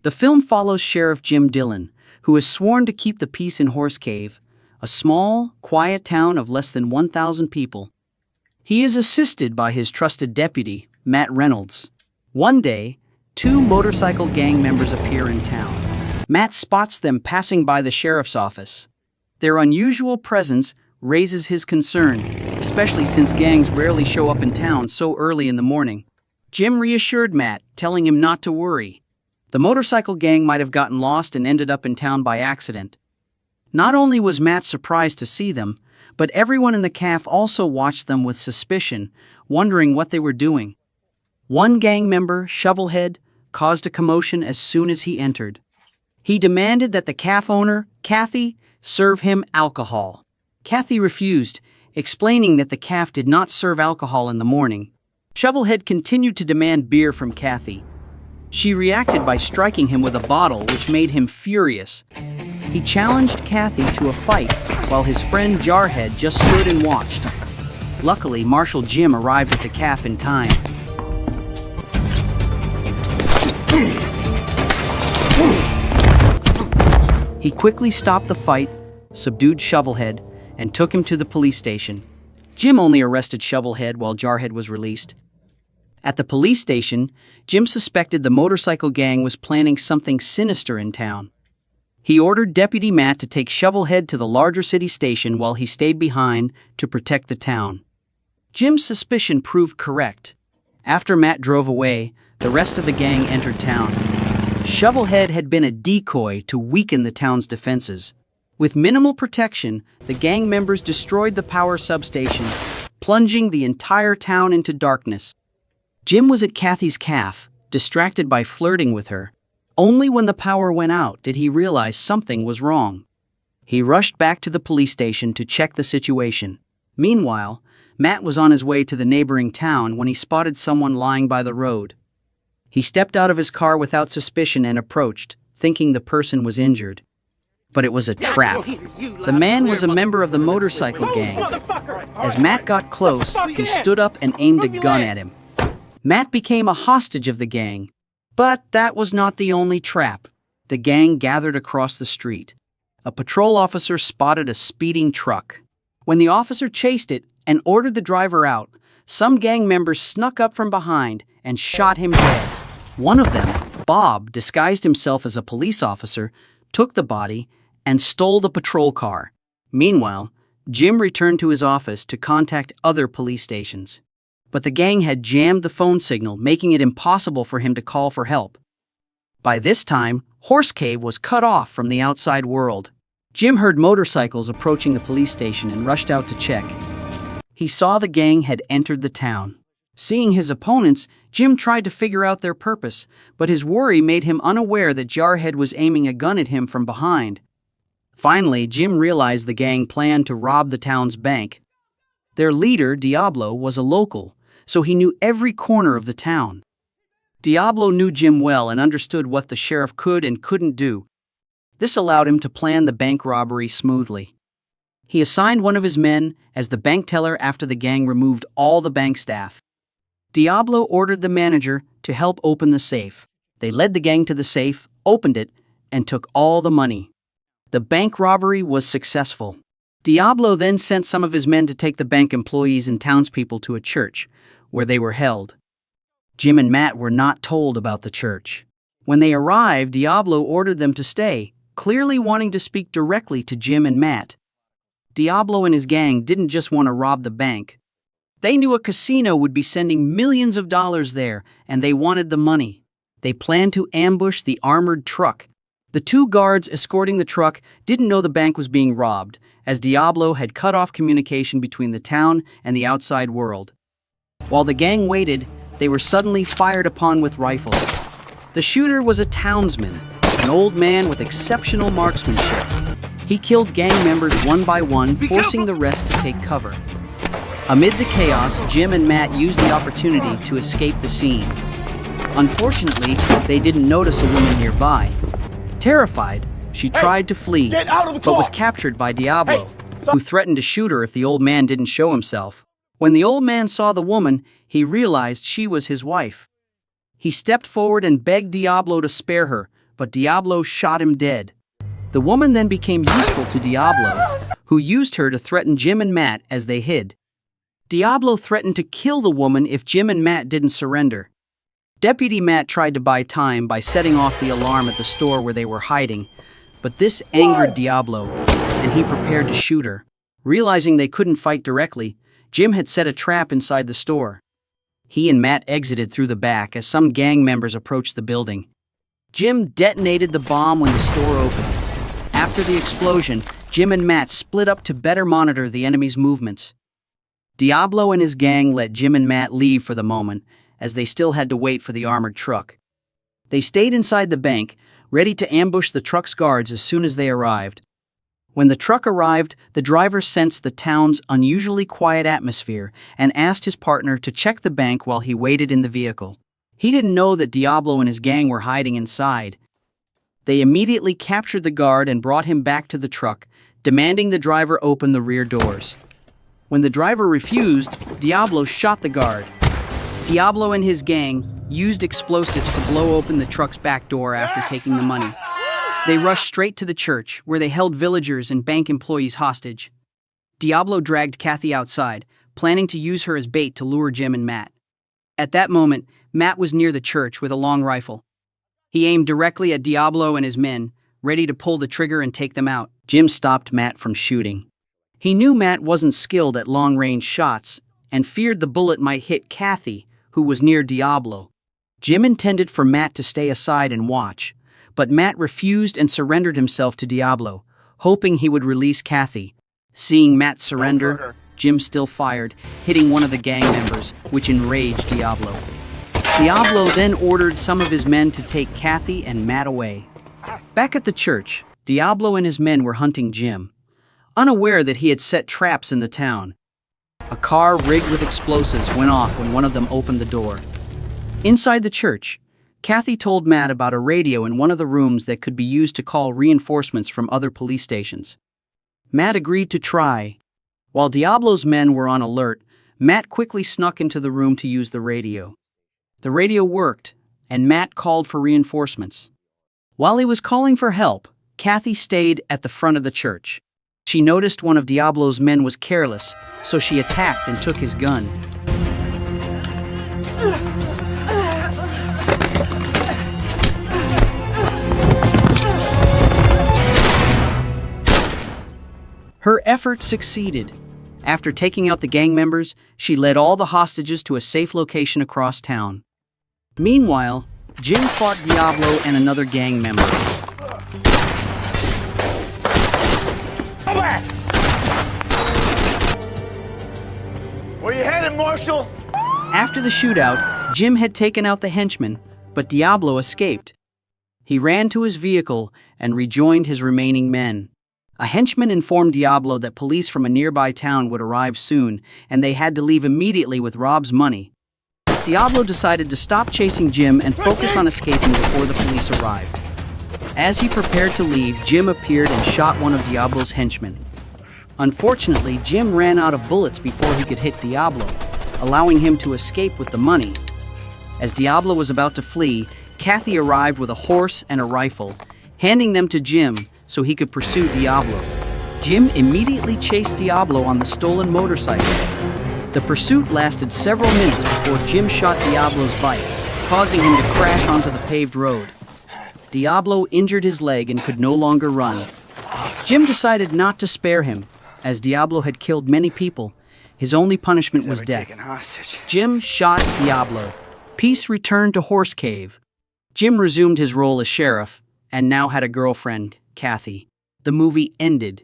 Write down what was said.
The film follows Sheriff Jim Dillon, who has sworn to keep the peace in Horse Cave, a small, quiet town of less than 1,000 people. He is assisted by his trusted deputy, Matt Reynolds. One day, two motorcycle gang members appear in town. Matt spots them passing by the sheriff's office. Their unusual presence raises his concern, especially since gangs rarely show up in town so early in the morning. Jim reassured Matt, telling him not to worry. The motorcycle gang might have gotten lost and ended up in town by accident. Not only was Matt surprised to see them, but everyone in the caf also watched them with suspicion, wondering what they were doing. One gang member, Shovelhead, caused a commotion as soon as he entered. He demanded that the caf owner, Kathy, serve him alcohol. Kathy refused, explaining that the caf did not serve alcohol in the morning. Shovelhead continued to demand beer from Kathy. She reacted by striking him with a bottle, which made him furious. He challenged Kathy to a fight, while his friend Jarhead just stood and watched. Luckily, Marshal Jim arrived at the caf in time. He quickly stopped the fight, subdued Shovelhead, and took him to the police station. Jim only arrested Shovelhead while Jarhead was released. At the police station, Jim suspected the motorcycle gang was planning something sinister in town. He ordered Deputy Matt to take Shovelhead to the larger city station while he stayed behind to protect the town. Jim's suspicion proved correct. After Matt drove away, the rest of the gang entered town. Shovelhead had been a decoy to weaken the town's defenses. With minimal protection, the gang members destroyed the power substation, plunging the entire town into darkness. Jim was at Kathy's caf, distracted by flirting with her. Only when the power went out did he realize something was wrong. He rushed back to the police station to check the situation. Meanwhile, Matt was on his way to the neighboring town when he spotted someone lying by the road. He stepped out of his car without suspicion and approached, thinking the person was injured. But it was a trap. The man was a member of the motorcycle gang. As Matt got close, he stood up and aimed a gun at him. Matt became a hostage of the gang. But that was not the only trap. The gang gathered across the street. A patrol officer spotted a speeding truck. When the officer chased it and ordered the driver out, some gang members snuck up from behind and shot him dead. One of them, Bob, disguised himself as a police officer, took the body, and stole the patrol car. Meanwhile, Jim returned to his office to contact other police stations. But the gang had jammed the phone signal, making it impossible for him to call for help. By this time, Horse Cave was cut off from the outside world. Jim heard motorcycles approaching the police station and rushed out to check. He saw the gang had entered the town. Seeing his opponents, Jim tried to figure out their purpose, but his worry made him unaware that Jarhead was aiming a gun at him from behind. Finally, Jim realized the gang planned to rob the town's bank. Their leader, Diablo, was a local, so he knew every corner of the town. Diablo knew Jim well and understood what the sheriff could and couldn't do. This allowed him to plan the bank robbery smoothly. He assigned one of his men as the bank teller after the gang removed all the bank staff. Diablo ordered the manager to help open the safe. They led the gang to the safe, opened it, and took all the money. The bank robbery was successful. Diablo then sent some of his men to take the bank employees and townspeople to a church, where they were held. Jim and Matt were not told about the church. When they arrived, Diablo ordered them to stay, clearly wanting to speak directly to Jim and Matt. Diablo and his gang didn't just want to rob the bank. They knew a casino would be sending millions of dollars there, and they wanted the money. They planned to ambush the armored truck. The two guards escorting the truck didn't know the bank was being robbed, as Diablo had cut off communication between the town and the outside world. While the gang waited, they were suddenly fired upon with rifles. The shooter was a townsman, an old man with exceptional marksmanship. He killed gang members one by one, forcing the rest to take cover. Amid the chaos, Jim and Matt used the opportunity to escape the scene. Unfortunately, they didn't notice a woman nearby. Terrified, she tried to flee, but was captured by Diablo, who threatened to shoot her if the old man didn't show himself. When the old man saw the woman, he realized she was his wife. He stepped forward and begged Diablo to spare her, but Diablo shot him dead. The woman then became useful to Diablo, who used her to threaten Jim and Matt as they hid. Diablo threatened to kill the woman if Jim and Matt didn't surrender. Deputy Matt tried to buy time by setting off the alarm at the store where they were hiding, but this angered Diablo, and he prepared to shoot her. Realizing they couldn't fight directly, Jim had set a trap inside the store. He and Matt exited through the back as some gang members approached the building. Jim detonated the bomb when the store opened. After the explosion, Jim and Matt split up to better monitor the enemy's movements. Diablo and his gang let Jim and Matt leave for the moment, as they still had to wait for the armored truck. They stayed inside the bank, ready to ambush the truck's guards as soon as they arrived. When the truck arrived, the driver sensed the town's unusually quiet atmosphere and asked his partner to check the bank while he waited in the vehicle. He didn't know that Diablo and his gang were hiding inside. They immediately captured the guard and brought him back to the truck, demanding the driver open the rear doors. When the driver refused, Diablo shot the guard. Diablo and his gang used explosives to blow open the truck's back door after taking the money. They rushed straight to the church, where they held villagers and bank employees hostage. Diablo dragged Kathy outside, planning to use her as bait to lure Jim and Matt. At that moment, Matt was near the church with a long rifle. He aimed directly at Diablo and his men, ready to pull the trigger and take them out. Jim stopped Matt from shooting. He knew Matt wasn't skilled at long-range shots and feared the bullet might hit Kathy, who was near Diablo. Jim intended for Matt to stay aside and watch, but Matt refused and surrendered himself to Diablo, hoping he would release Kathy. Seeing Matt surrender, Jim still fired, hitting one of the gang members, which enraged Diablo. Diablo then ordered some of his men to take Kathy and Matt away. Back at the church, Diablo and his men were hunting Jim, unaware that he had set traps in the town. A car rigged with explosives went off when one of them opened the door. Inside the church, Kathy told Matt about a radio in one of the rooms that could be used to call reinforcements from other police stations. Matt agreed to try. While Diablo's men were on alert, Matt quickly snuck into the room to use the radio. The radio worked, and Matt called for reinforcements. While he was calling for help, Kathy stayed at the front of the church. She noticed one of Diablo's men was careless, so she attacked and took his gun. Her effort succeeded. After taking out the gang members, she led all the hostages to a safe location across town. Meanwhile, Jim fought Diablo and another gang member. Come back! Where you headed, Marshal? After the shootout, Jim had taken out the henchman, but Diablo escaped. He ran to his vehicle and rejoined his remaining men. A henchman informed Diablo that police from a nearby town would arrive soon, and they had to leave immediately with Rob's money. Diablo decided to stop chasing Jim and focus on escaping before the police arrived. As he prepared to leave, Jim appeared and shot one of Diablo's henchmen. Unfortunately, Jim ran out of bullets before he could hit Diablo, allowing him to escape with the money. As Diablo was about to flee, Kathy arrived with a horse and a rifle, handing them to Jim so he could pursue Diablo. Jim immediately chased Diablo on the stolen motorcycle. The pursuit lasted several minutes before Jim shot Diablo's bike, causing him to crash onto the paved road. Diablo injured his leg and could no longer run. Jim decided not to spare him, as Diablo had killed many people. His only punishment was death. Jim shot Diablo. Peace returned to Horse Cave. Jim resumed his role as sheriff, and now had a girlfriend, Kathy. The movie ended.